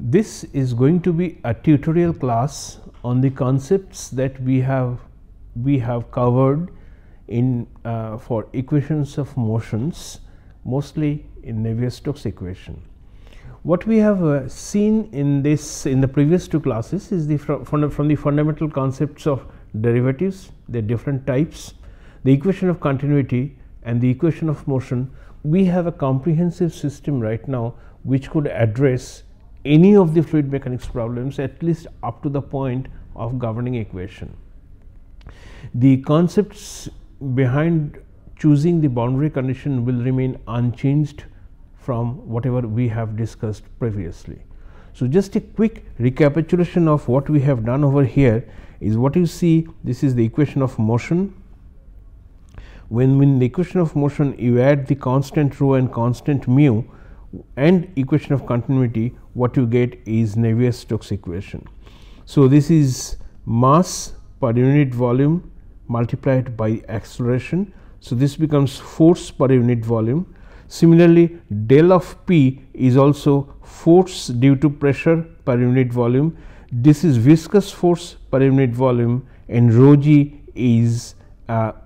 This is going to be a tutorial class on the concepts that we have covered in for equations of motions, mostly in Navier-Stokes equation. What we have seen in the previous two classes is from the fundamental concepts of derivatives, the different types, the equation of continuity and the equation of motion. We have a comprehensive system right now which could address any of the fluid mechanics problems, at least up to the point of governing equation. The concepts behind choosing the boundary condition will remain unchanged from whatever we have discussed previously. So, just a quick recapitulation of what we have done over here is what you see. This is the equation of motion. When in the equation of motion you add the constant rho and constant mu and equation of continuity, what you get is Navier-Stokes equation. So, this is mass per unit volume multiplied by acceleration. So, this becomes force per unit volume. Similarly, del of P is also force due to pressure per unit volume. This is viscous force per unit volume, and rho g is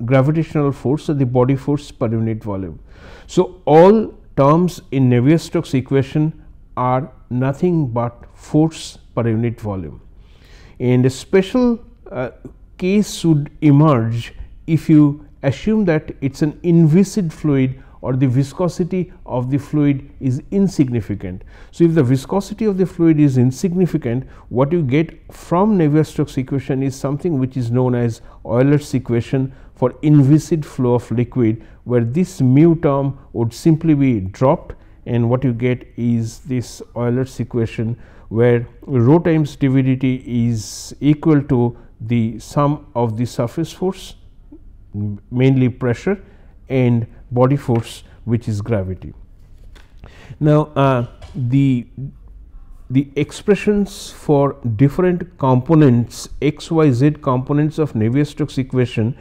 gravitational force, or the body force per unit volume. So, all terms in Navier-Stokes equation are nothing but force per unit volume, and a special case would emerge if you assume that it is an inviscid fluid or the viscosity of the fluid is insignificant. So, if the viscosity of the fluid is insignificant, what you get from Navier-Stokes equation is something which is known as Euler's equation for inviscid flow of liquid, where this mu term would simply be dropped, and what you get is this Euler's equation where rho times dV is equal to the sum of the surface force, mainly pressure, and body force, which is gravity. Now, the expressions for different components x, y, z components of Navier-Stokes equation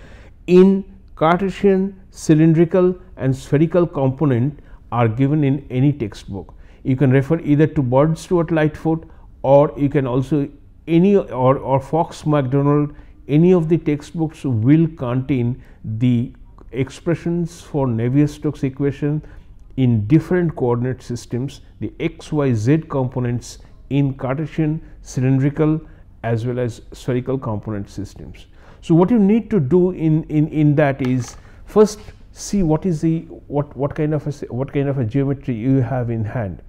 in Cartesian, cylindrical and spherical component are given in any textbook. You can refer either to Bird, Stewart, Lightfoot, or you can also any or Fox, McDonald. Any of the textbooks will contain the expressions for Navier-Stokes equation in different coordinate systems, the x, y, z components in Cartesian, cylindrical as well as spherical component systems. So, what you need to do in that is first see what is the what kind of a geometry you have in hand,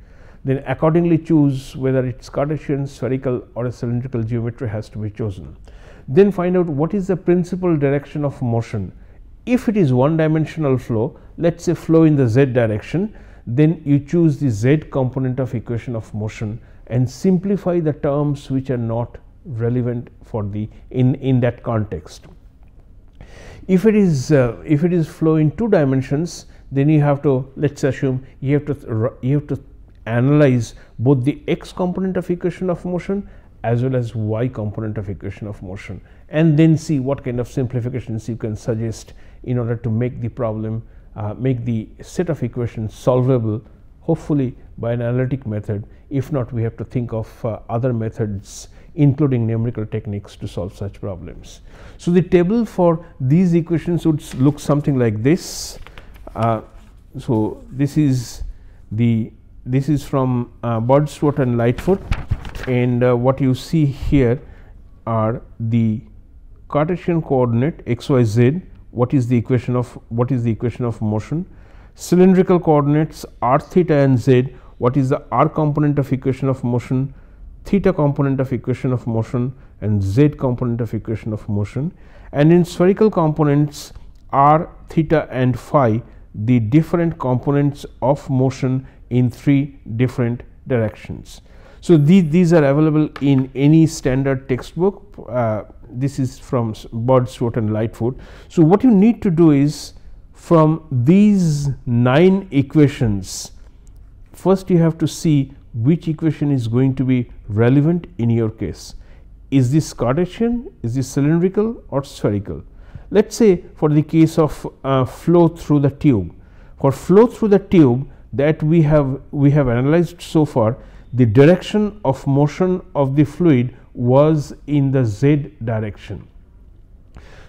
then accordingly choose whether it is Cartesian, spherical or a cylindrical geometry has to be chosen. Then find out what is the principal direction of motion. If it is one dimensional flow, let us say flow in the z direction, then you choose the z component of equation of motion and simplify the terms which are not relevant for the in that context. If it is flow in two dimensions, then you have to, let us assume you have to analyze both the x component of equation of motion as well as y component of equation of motion, and then see what kind of simplifications you can suggest in order to make the problem, make the set of equations solvable, hopefully by an analytic method. If not, we have to think of other methods, including numerical techniques, to solve such problems. So, the table for these equations would look something like this. So, this is from Bird, Stewart and Lightfoot, and what you see here are the Cartesian coordinate x, y, z. What is the equation of motion? Cylindrical coordinates r, theta and z. What is the r component of equation of motion, theta component of equation of motion, and z component of equation of motion? And in spherical components, r, theta and phi, the different components of motion in three different directions. So, these are available in any standard textbook. This is from Bird, Stewart and Lightfoot. So, what you need to do is, from these 9 equations, first you have to see which equation is going to be relevant in your case. Is this Cartesian, is this cylindrical or spherical? Let us say for the case of flow through the tube. For flow through the tube that we have analyzed so far, the direction of motion of the fluid was in the z direction.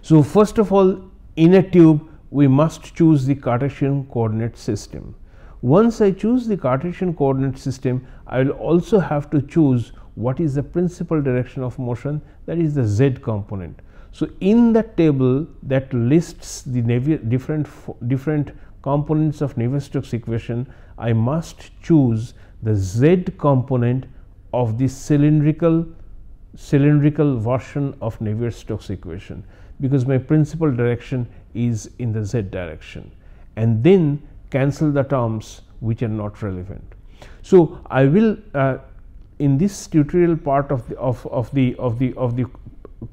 So, first of all, in a tube we must choose the Cartesian coordinate system. Once I choose the Cartesian coordinate system, I will also have to choose what is the principal direction of motion, that is the z component. So, in the table that lists the different components of Navier-Stokes equation, I must choose the z component of the cylindrical version of Navier-Stokes equation, because my principal direction is in the z direction, and then cancel the terms which are not relevant. So, I will in this tutorial part of the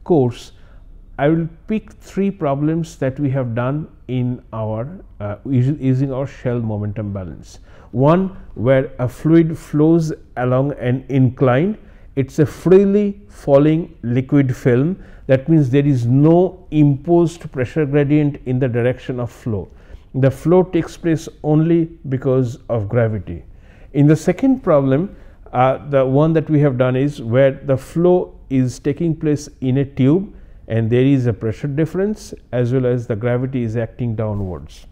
course, I will pick 3 problems that we have done in our using our shell momentum balance. One where a fluid flows along an incline, it is a freely falling liquid film, that means there is no imposed pressure gradient in the direction of flow. The flow takes place only because of gravity. In the second problem, the one that we have done is where the flow is taking place in a tube and there is a pressure difference as well as the gravity is acting downwards.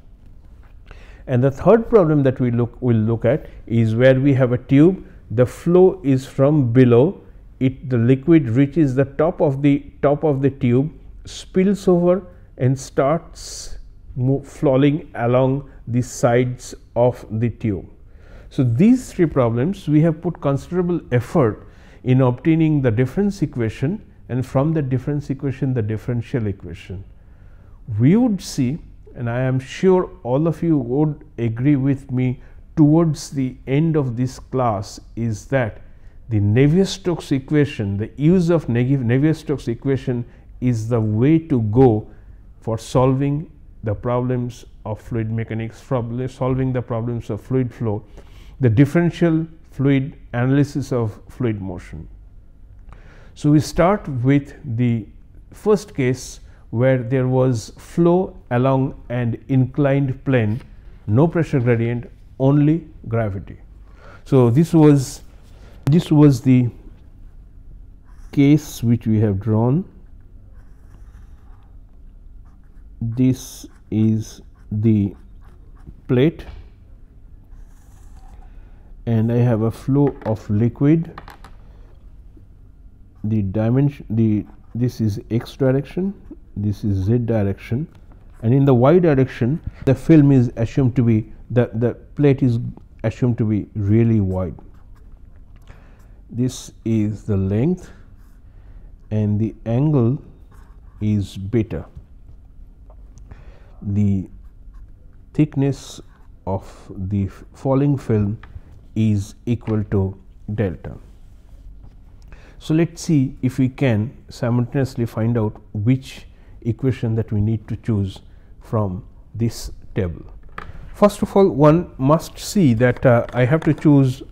And the third problem that we will look at is where we have a tube, the flow is from below, the liquid reaches the top of the tube, spills over and starts flowing along the sides of the tube. So, these 3 problems we have put considerable effort in obtaining the difference equation, and from the difference equation the differential equation. We would see, and I am sure all of you would agree with me towards the end of this class, is that the Navier-Stokes equation, the use of Navier-Stokes equation is the way to go for solving the problems of fluid mechanics, solving the problems of fluid flow, the differential fluid analysis of fluid motion. So, we start with the first case where there was flow along an inclined plane, no pressure gradient, only gravity. So, this was the case which we have drawn. This is the plate and I have a flow of liquid. The dimension, this is x direction, this is z direction, and in the y direction the film is assumed to be, the plate is assumed to be really wide. This is the length and the angle is beta. The thickness of the falling film is equal to delta. So, let us see if we can simultaneously find out which equation that we need to choose from this table. First of all, one must see that I have to choose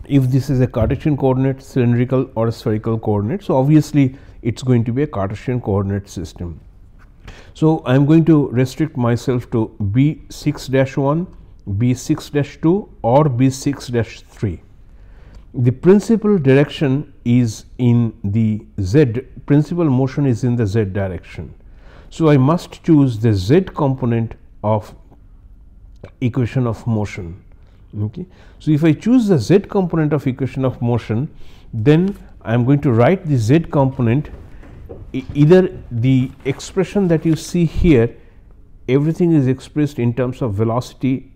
if this is a Cartesian coordinate, cylindrical or a spherical coordinate. So, obviously, it is going to be a Cartesian coordinate system. So, I am going to restrict myself to B6-1, B6-2 or B6-3. The principal direction is in the z, principal motion is in the z direction. So, I must choose the z component of equation of motion. Okay. So, if I choose the z component of equation of motion, then I am going to write the z component, either the expression that you see here, everything is expressed in terms of velocity,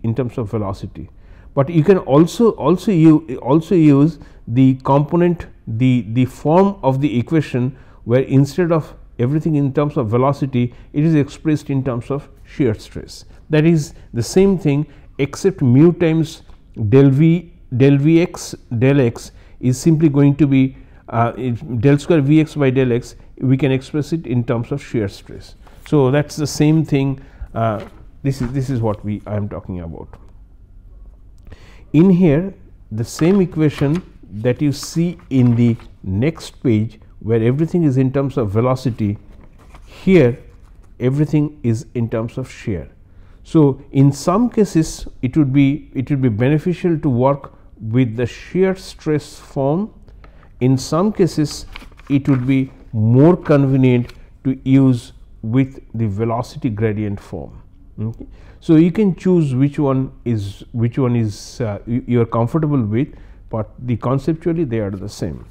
but you can also use the component, the form of the equation where instead of everything in terms of velocity, it is expressed in terms of shear stress. That is the same thing, except mu times del v del Vx del x is simply going to be del square Vx by del x, we can express it in terms of shear stress. So, that is the same thing, this is what I am talking about. In here, the same equation that you see in the next page where everything is in terms of velocity, here everything is in terms of shear. So, in some cases it would be beneficial to work with the shear stress form. In some cases it would be more convenient to use with the velocity gradient form. Okay. So, you can choose which one is you are comfortable with, but conceptually they are the same.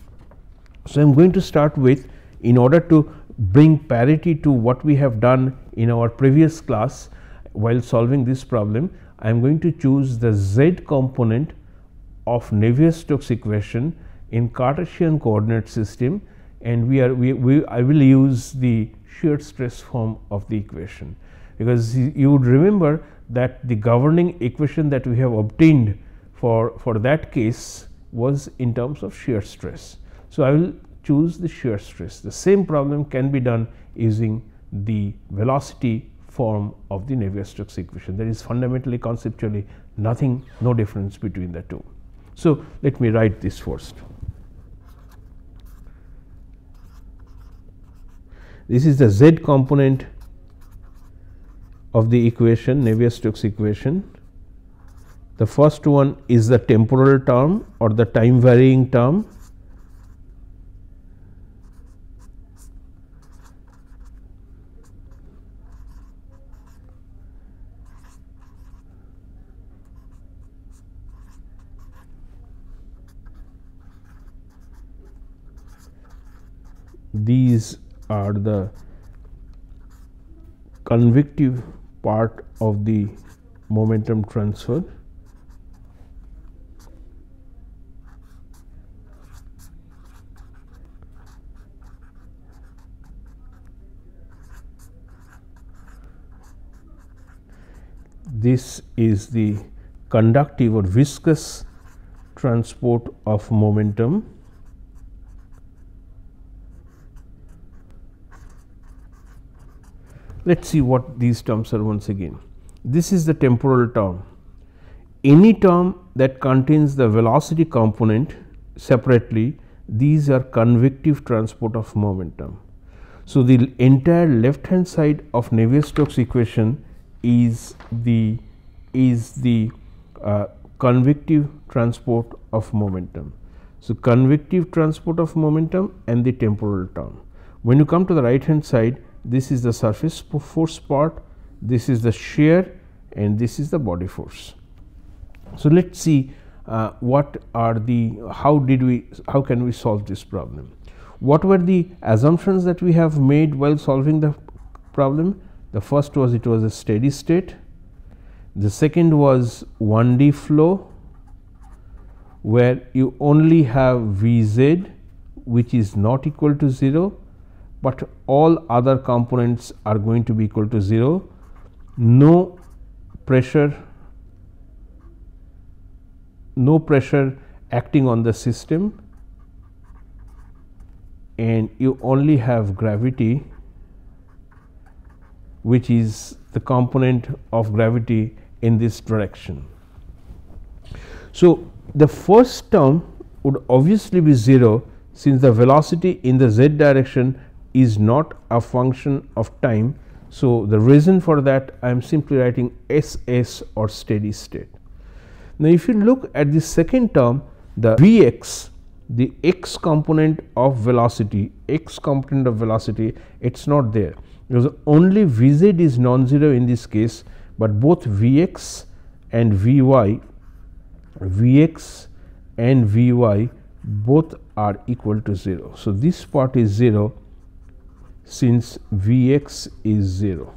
So, I am going to start with, in order to bring parity to what we have done in our previous class while solving this problem, I am going to choose the z component of Navier-Stokes equation in Cartesian coordinate system, and I will use the shear stress form of the equation, because you would remember that the governing equation that we have obtained for that case was in terms of shear stress. So, I will choose the shear stress. The same problem can be done using the velocity form of the Navier-Stokes equation. There is fundamentally, conceptually no difference between the two. So, let me write this first. This is the z component of the equation, Navier-Stokes equation. The first one is the temporal term or the time varying term. These are the convective part of the momentum transfer. This is the conductive or viscous transport of momentum. Let us see what these terms are once again. This is the temporal term. Any term that contains the velocity component separately, these are convective transport of momentum. So, the entire left hand side of Navier-Stokes equation is the convective transport of momentum. So, convective transport of momentum and the temporal term. When you come to the right hand side, this is the surface force part, this is the shear, and this is the body force. So, let us see how can we solve this problem. What were the assumptions that we have made while solving the problem? The first was it was a steady state. The second was 1D flow, where you only have Vz which is not equal to 0, but all other components are going to be equal to 0, no pressure acting on the system, and you only have gravity, which is the component of gravity in this direction. So, the first term would obviously be 0, since the velocity in the z direction is not a function of time. So, the reason for that, I am simply writing SS or steady state. Now, if you look at the second term, the Vx, the x component of velocity, it is not there, because only Vz is non-zero in this case, but both Vx and Vy, both are equal to 0. So, this part is 0, since Vx is 0.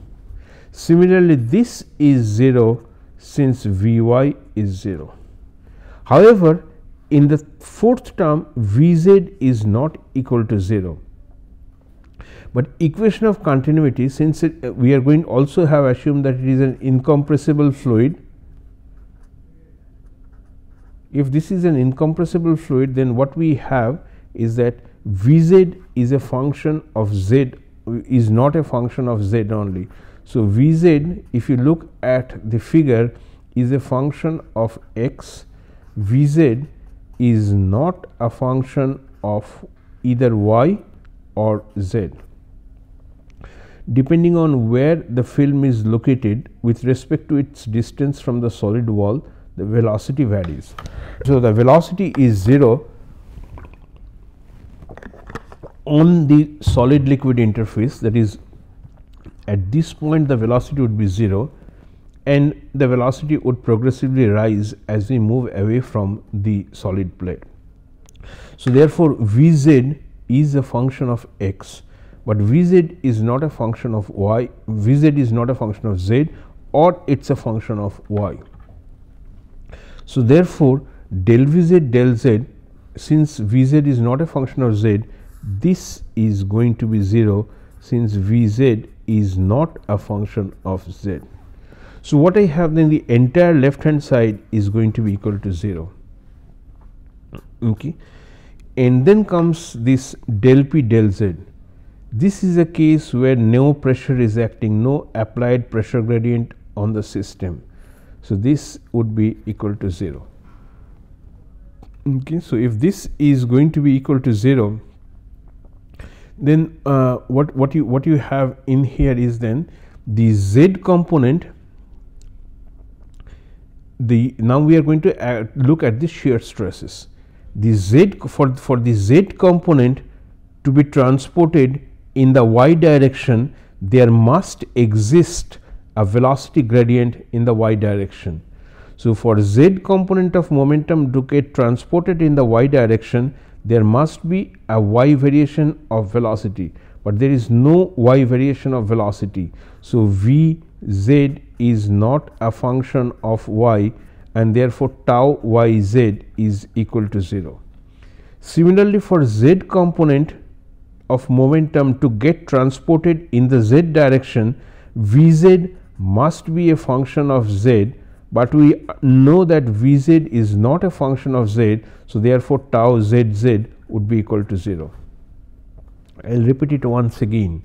Similarly, this is 0, since Vy is 0. However, in the fourth term, Vz is not equal to 0, but equation of continuity, since we are going to also have assumed that it is an incompressible fluid. If this is an incompressible fluid, then what we have is that Vz is a function of z, is not a function of z only. So, Vz, if you look at the figure, is a function of x. Vz is not a function of either y or z. Depending on where the film is located with respect to its distance from the solid wall, the velocity varies. So, the velocity is 0 on the solid liquid interface, that is, at this point the velocity would be 0 and the velocity would progressively rise as we move away from the solid plate. So, therefore, Vz is a function of x, but Vz is not a function of y, Vz is not a function of z, or it is a function of y. So, therefore, del Vz del z, since Vz is not a function of z, this is going to be 0 since Vz is not a function of z. So, what I have then, the entire left hand side is going to be equal to 0. Okay. And then comes this del P del Z. This is a case where no pressure is acting, no applied pressure gradient on the system. So, this would be equal to 0. Okay. So, if this is going to be equal to 0, then what you have in here is then the z component. Now we are going to look at the shear stresses. The z for the z component to be transported in the y direction, there must exist a velocity gradient in the y direction. So, for z component of momentum to get transported in the y direction, there must be a y variation of velocity, but there is no y variation of velocity. So, Vz is not a function of y, and therefore, tau yz is equal to 0. Similarly, for z component of momentum to get transported in the z direction, Vz must be a function of z, but we know that Vz is not a function of z. So, therefore, tau zz would be equal to 0. I will repeat it once again.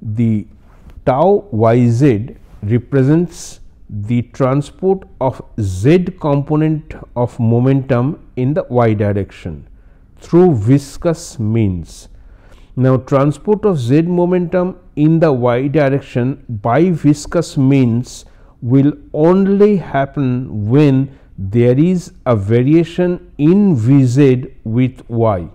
The tau yz represents the transport of z component of momentum in the y direction through viscous means. Now, transport of z momentum in the y direction by viscous means will only happen when there is a variation in Vz with y.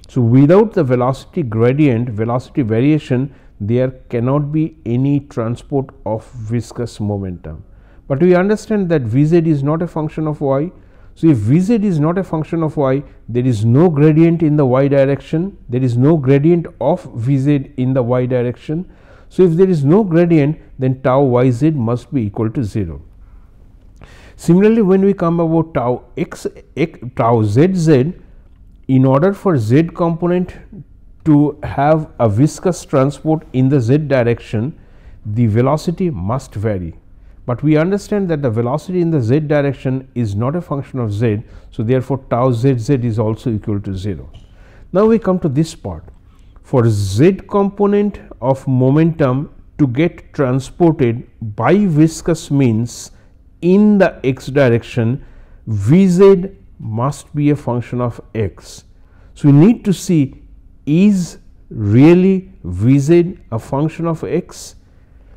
So, without the velocity gradient, velocity variation, there cannot be any transport of viscous momentum. But we understand that Vz is not a function of y. So, if Vz is not a function of y, there is no gradient in the y direction, there is no gradient of Vz in the y direction. So, if there is no gradient, then tau yz must be equal to 0. Similarly, when we come about tau zz, in order for z component to have a viscous transport in the z direction, the velocity must vary. But we understand that the velocity in the z direction is not a function of z. So, therefore, tau zz is also equal to 0. Now, we come to this part. For z component of momentum to get transported by viscous means in the x direction, Vz must be a function of x. So, we need to see, is really Vz a function of x?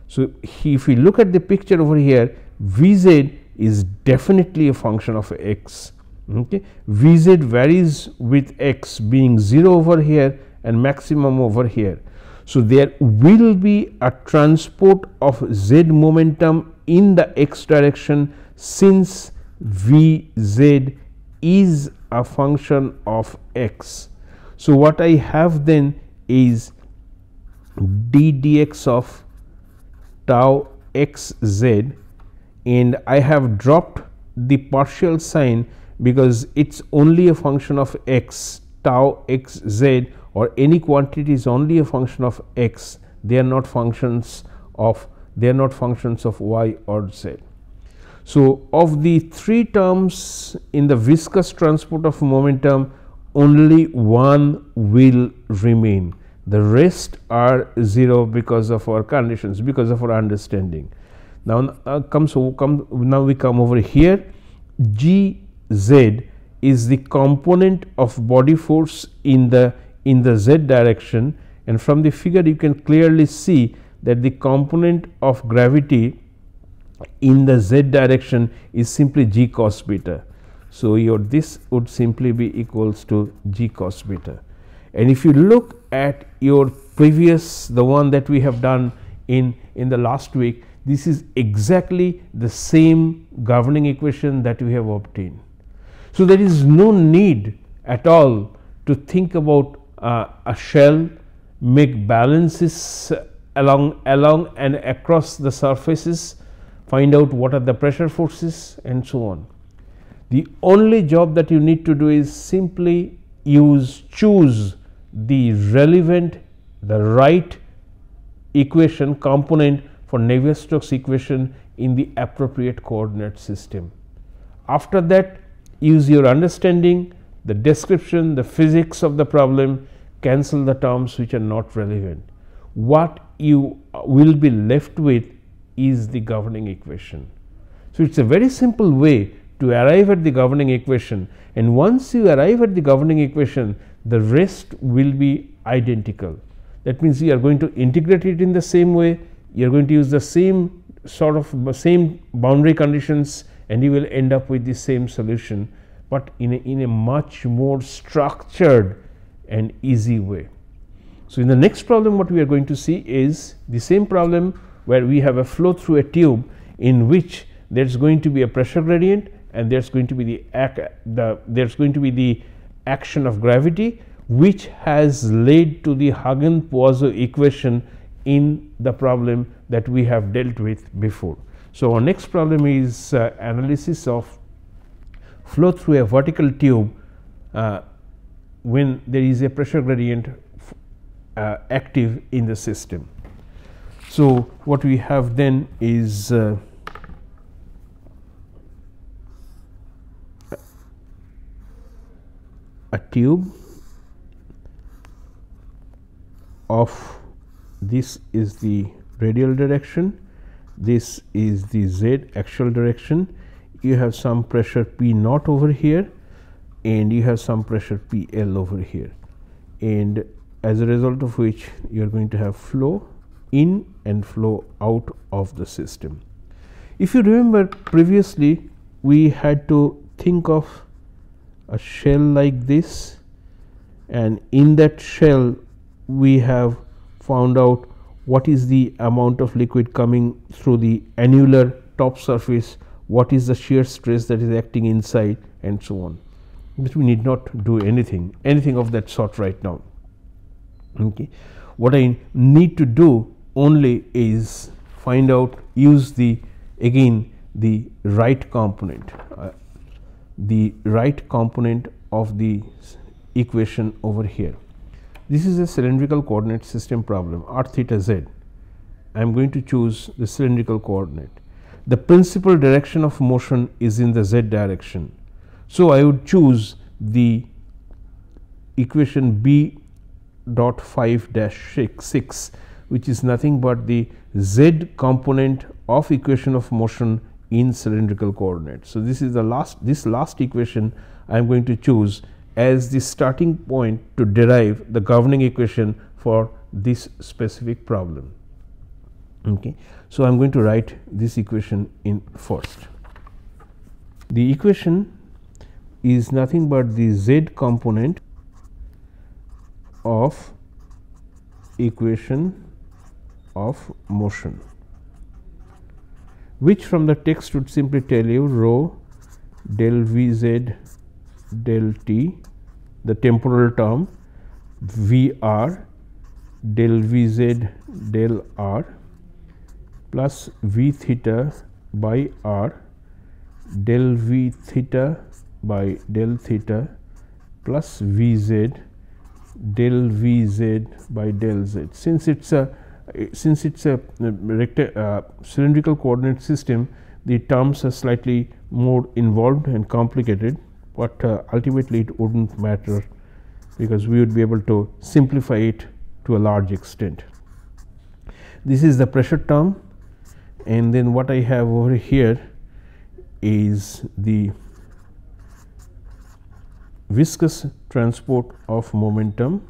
So, if we look at the picture over here, Vz is definitely a function of x. Okay. Vz varies with x being 0 over here and maximum over here. So, there will be a transport of z momentum in the x direction since Vz is a function of x. So, what I have then is d dx of tau xz, and I have dropped the partial sign because it is only a function of x. Tau xz or any quantity is only a function of x, they are not functions of y or z. So, of the 3 terms in the viscous transport of momentum, only one will remain, the rest are 0 because of our conditions, because of our understanding. Now, now we come over here. Gz is the component of body force in the z direction, and from the figure you can clearly see that the component of gravity in the z direction is simply g cos beta. So, your this would simply be equals to g cos beta. And if you look at your previous, the one that we have done in the last week, this is exactly the same governing equation that we have obtained. So, there is no need at all to think about a shell, make balances along and across the surfaces, find out what are the pressure forces and so on. The only job that you need to do is simply choose the relevant, the right equation component for Navier-Stokes equation in the appropriate coordinate system. After that, use your understanding, the description, the physics of the problem, cancel the terms which are not relevant. What you will be left with is the governing equation. So, it is a very simple way to arrive at the governing equation, and once you arrive at the governing equation, the rest will be identical. That means, you are going to integrate it in the same way, you are going to use the same sort of same boundary conditions, and you will end up with the same solution, but in a much more structured and easy way. So, in the next problem what we are going to see is the same problem where we have a flow through a tube in which there is going to be a pressure gradient and there is going to be the action of gravity, which has led to the Hagen-Poiseuille equation in the problem that we have dealt with before. So, our next problem is analysis of flow through a vertical tube when there is a pressure gradient active in the system. So, what we have then is a tube of, this is the radial direction, this is the z axial direction, you have some pressure P naught over here and you have some pressure P L over here, and as a result of which you are going to have flow in and flow out of the system. If you remember previously, we had to think of a shell like this, and in that shell we have found out what is the amount of liquid coming through the annular top surface, what is the shear stress that is acting inside and so on. But we need not do anything of that sort right now. Okay. What I need to do only is find out, use the right component, of the equation over here. This is a cylindrical coordinate system problem, r theta z. I am going to choose the cylindrical coordinate. The principal direction of motion is in the z direction. So, I would choose the equation b dot 5-6, which is nothing but the z component of equation of motion in cylindrical coordinates. So, this is the last equation I am going to choose as the starting point to derive the governing equation for this specific problem. Okay. So, I am going to write this equation in first. The equation is nothing but the z component of equation of motion, which from the text would simply tell you rho del v z del t, the temporal term, v r del v z del r plus v theta by r del v theta by del theta plus v z del v z by del z. Since it's a cylindrical coordinate system, the terms are slightly more involved and complicated, but ultimately it wouldn't matter because we would be able to simplify it to a large extent. This is the pressure term, and then what I have over here is the viscous transport of momentum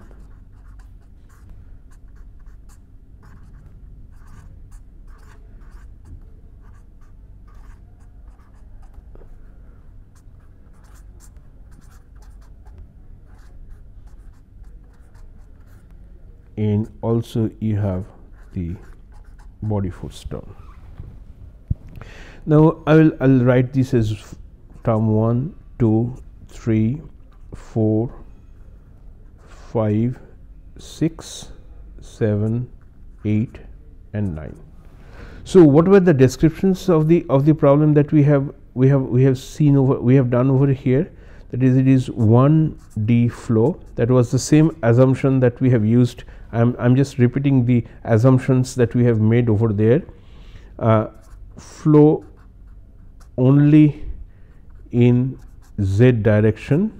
and also you have the body force term. Now I'll write this as term 1, 2, 3, 4, 5, 6, 7, 8 and 9. So what were the descriptions of the problem that we have done over here? That is, it is 1D flow. That was the same assumption that we have used. I'm just repeating the assumptions that we have made over there. Flow only in Z direction.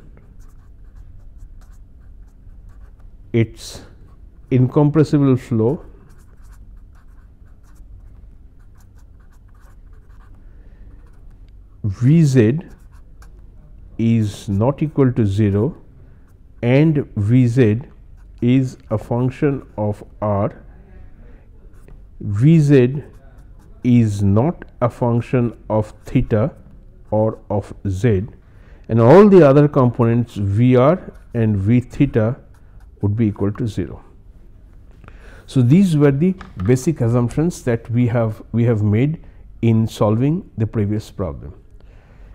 It's incompressible flow. Vz is not equal to 0 and Vz is a function of r. Vz is not a function of theta or of z, and all the other components Vr and V theta would be equal to 0. So these were the basic assumptions that we have made in solving the previous problem.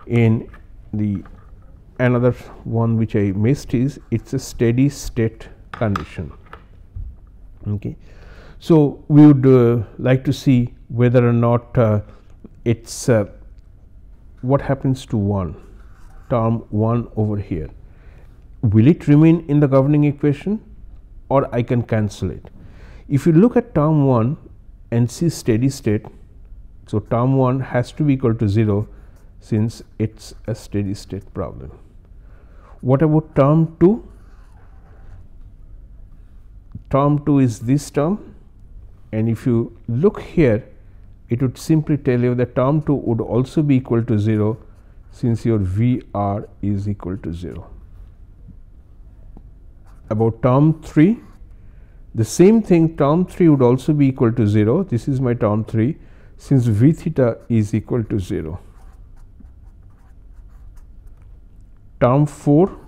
In the another one which I missed is it's a steady state condition. Okay. So we would like to see whether or not it's what happens to term 1 over here. Will it remain in the governing equation, or I can cancel it? If you look at term 1 and see steady state, so term 1 has to be equal to 0 since it's a steady state problem. What about term 2? Term 2 is this term, and if you look here, it would simply tell you that term 2 would also be equal to 0 since your Vr is equal to 0. About term 3, the same thing, term 3 would also be equal to 0. This is my term 3 since V theta is equal to 0. Term 4,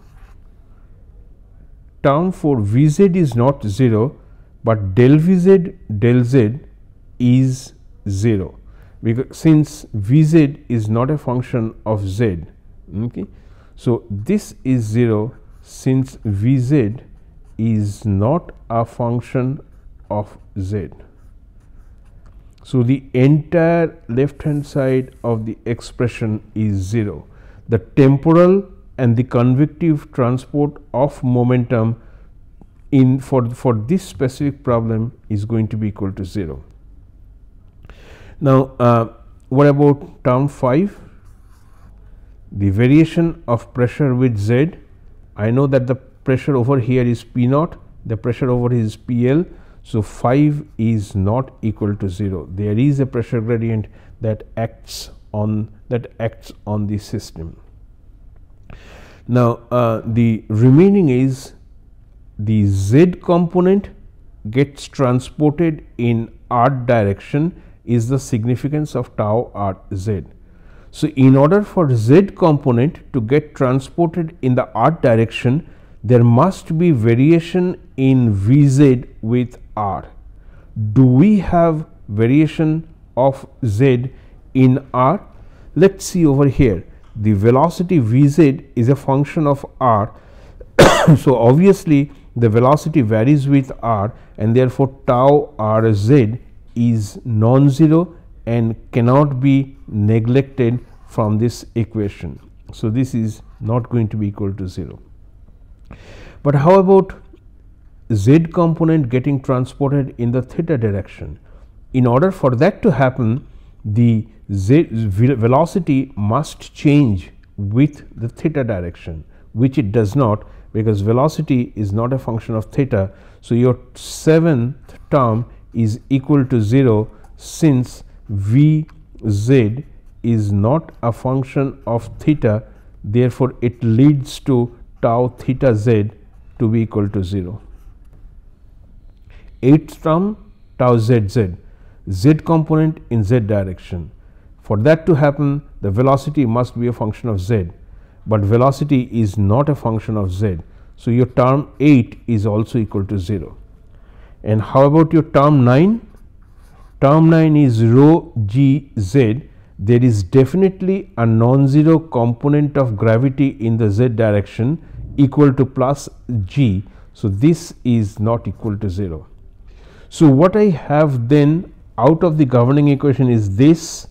Vz is not 0, but del Vz del Z is 0, because since Vz is not a function of Z. Okay. So this is 0 since Vz is not a function of Z. So the entire left hand side of the expression is 0. The temporal and the convective transport of momentum for this specific problem is going to be equal to 0. Now what about term 5? The variation of pressure with Z. I know that the pressure over here is P naught, the pressure over here is PL. So 5 is not equal to 0. There is a pressure gradient that acts on the system. Now the remaining is the Z component gets transported in r direction is the significance of tau r Z. So in order for Z component to get transported in the r direction, there must be variation in Vz with r. Do we have variation of Z in r? Let's see over here. The velocity Vz is a function of r. So obviously the velocity varies with r, and therefore tau r Z is non-zero and cannot be neglected from this equation. So this is not going to be equal to 0. But how about Z component getting transported in the theta direction? In order for that to happen, the Z velocity must change with the theta direction, which it does not, because velocity is not a function of theta. So your 7th term is equal to 0 since Vz is not a function of theta, therefore it leads to tau theta Z to be equal to 0. 8th term, tau ZZ, Z component in Z direction. For that to happen, the velocity must be a function of Z, but velocity is not a function of Z. So your term 8 is also equal to 0. And how about your term 9? Term 9 is rho g z. There is definitely a non-zero component of gravity in the z direction equal to plus g. So, this is not equal to 0. So, what I have then out of the governing equation is this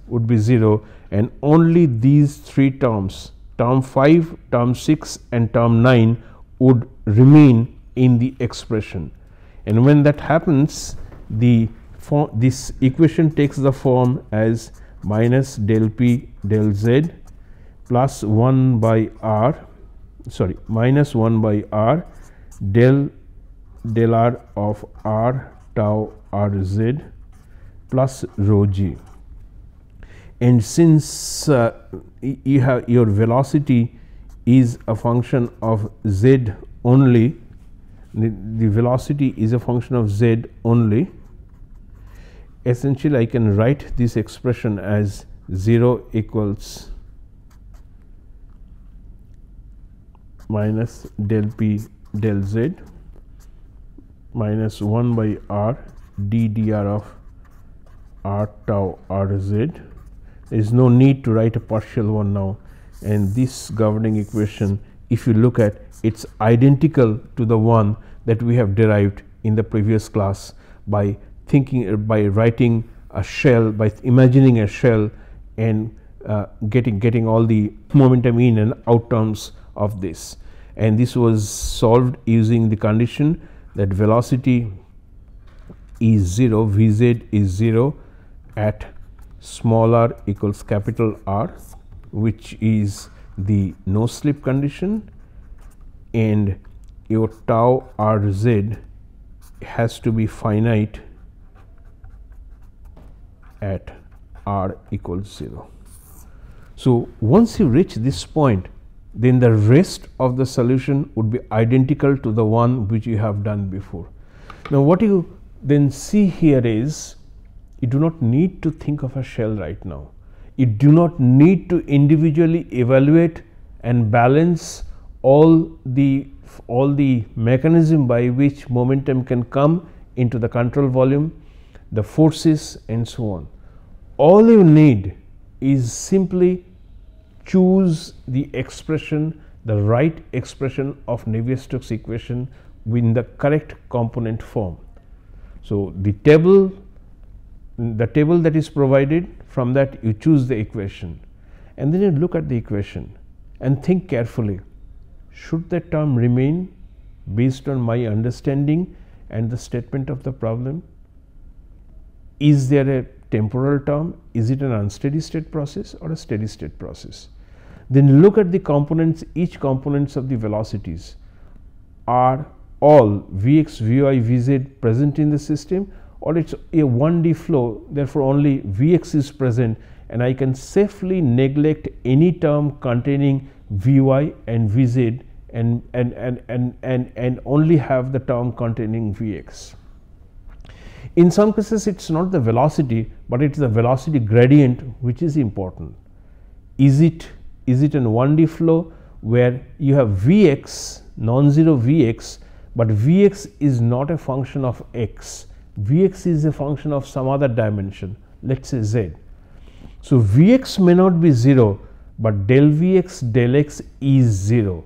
would be 0, and only these 3 terms, term 5, term 6 and term 9 would remain in the expression. And when that happens, this equation takes the form as minus del p del z plus 1 by r, sorry, minus 1 by r del r of r tau r z plus rho g. And since you have your velocity is a function of z only, the velocity is a function of z only, essentially I can write this expression as 0 equals minus del p del z minus 1 by r d dr of r tau r z. There is no need to write a partial one now, and this governing equation, if you look at, it's identical to the one that we have derived in the previous class by writing a shell, by imagining a shell and getting all the momentum in and out terms of this. And this was solved using the condition that velocity is 0, Vz is 0 at small r equals capital R, which is the no slip condition, and your tau rz has to be finite at r equals 0. So, once you reach this point, then the rest of the solution would be identical to the one which you have done before. Now, what you then see here is, you do not need to think of a shell right now. You do not need to individually evaluate and balance all the mechanism by which momentum can come into the control volume, the forces and so on. All you need is simply choose the expression, the right expression of Navier-Stokes equation in the correct component form. So, the table that is provided, from that you choose the equation, and then you look at the equation and think carefully, should that term remain based on my understanding and the statement of the problem? Is there a temporal term? Is it an unsteady state process or a steady state process? Then look at the components, each components of the velocities. Are all Vx, Vy, Vz present in the system, or it's a 1D flow, therefore only Vx is present, and I can safely neglect any term containing Vy and Vz and only have the term containing Vx. In some cases it is not the velocity, but it is the velocity gradient which is important. Is it an 1D flow where you have Vx, non-zero Vx, but Vx is not a function of x, Vx is a function of some other dimension, let us say z. So, Vx may not be 0, but del Vx del x is 0.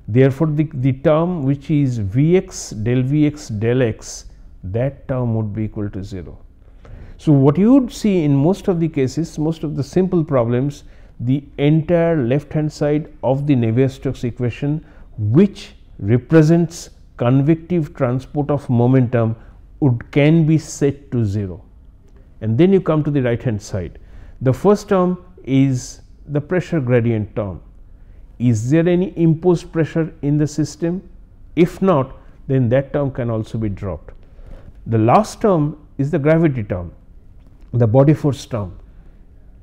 Therefore, the term which is Vx del Vx del x, that term would be equal to 0. So, what you would see in most of the cases, most of the simple problems, the entire left hand side of the Navier-Stokes equation, which represents convective transport of momentum, can be set to 0. And then you come to the right hand side. The first term is the pressure gradient term. Is there any imposed pressure in the system? If not, then that term can also be dropped. The last term is the gravity term, the body force term.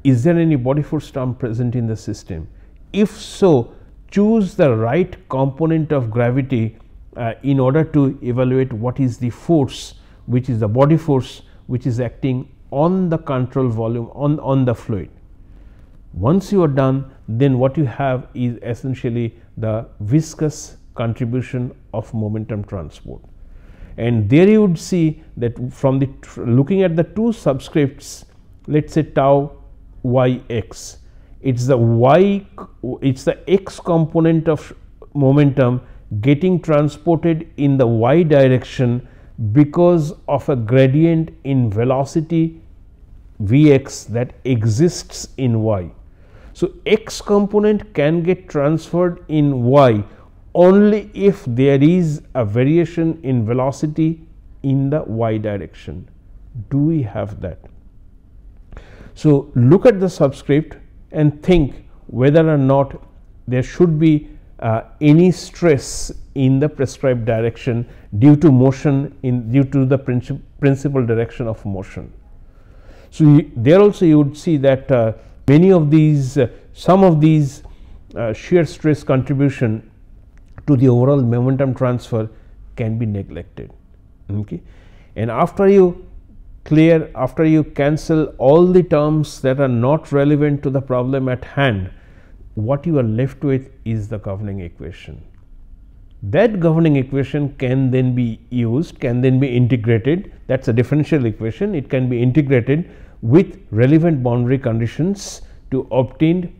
Is there any body force term present in the system? If so, choose the right component of gravity in order to evaluate what is the force, which is the body force which is acting on the control volume on the fluid. Once you are done, then what you have is essentially the viscous contribution of momentum transport. and there you would see that from the looking at the two subscripts, let us say tau yx, it is the x component of momentum getting transported in the y direction because of a gradient in velocity Vx that exists in y. So, x component can get transferred in y only if there is a variation in velocity in the y direction. Do we have that? So, look at the subscript and think whether or not there should be any stress in the prescribed direction due to motion due to the principal direction of motion. So, there also you would see that many of these some of these shear stress contribution to the overall momentum transfer can be neglected. Okay. And after you cancel all the terms that are not relevant to the problem at hand, what you are left with is the governing equation. That governing equation can then be used, can then be integrated. That is a differential equation. It can be integrated with relevant boundary conditions to obtain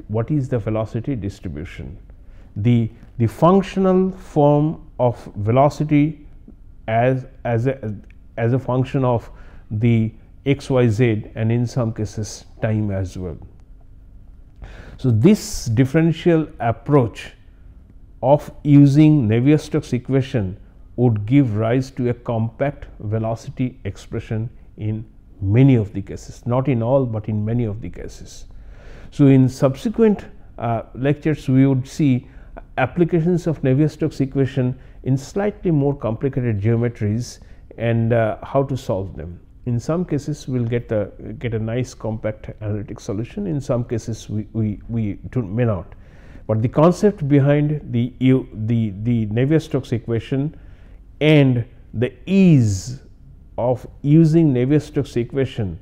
what is the velocity distribution. The functional form of velocity as a function of the x, y, z, and in some cases time as well. So, this differential approach of using Navier-Stokes equation would give rise to a compact velocity expression in many of the cases, not in all, but in many of the cases. So, in subsequent lectures we would see applications of Navier-Stokes equation in slightly more complicated geometries and how to solve them. In some cases we will get a nice compact analytic solution, in some cases we may not. But the concept behind the Navier-Stokes equation and the ease of using Navier-Stokes equation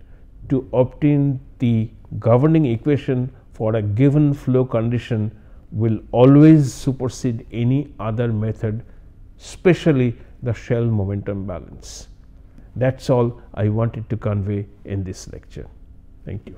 to obtain the governing equation for a given flow condition will always supersede any other method, especially the shell momentum balance. That is all I wanted to convey in this lecture. Thank you.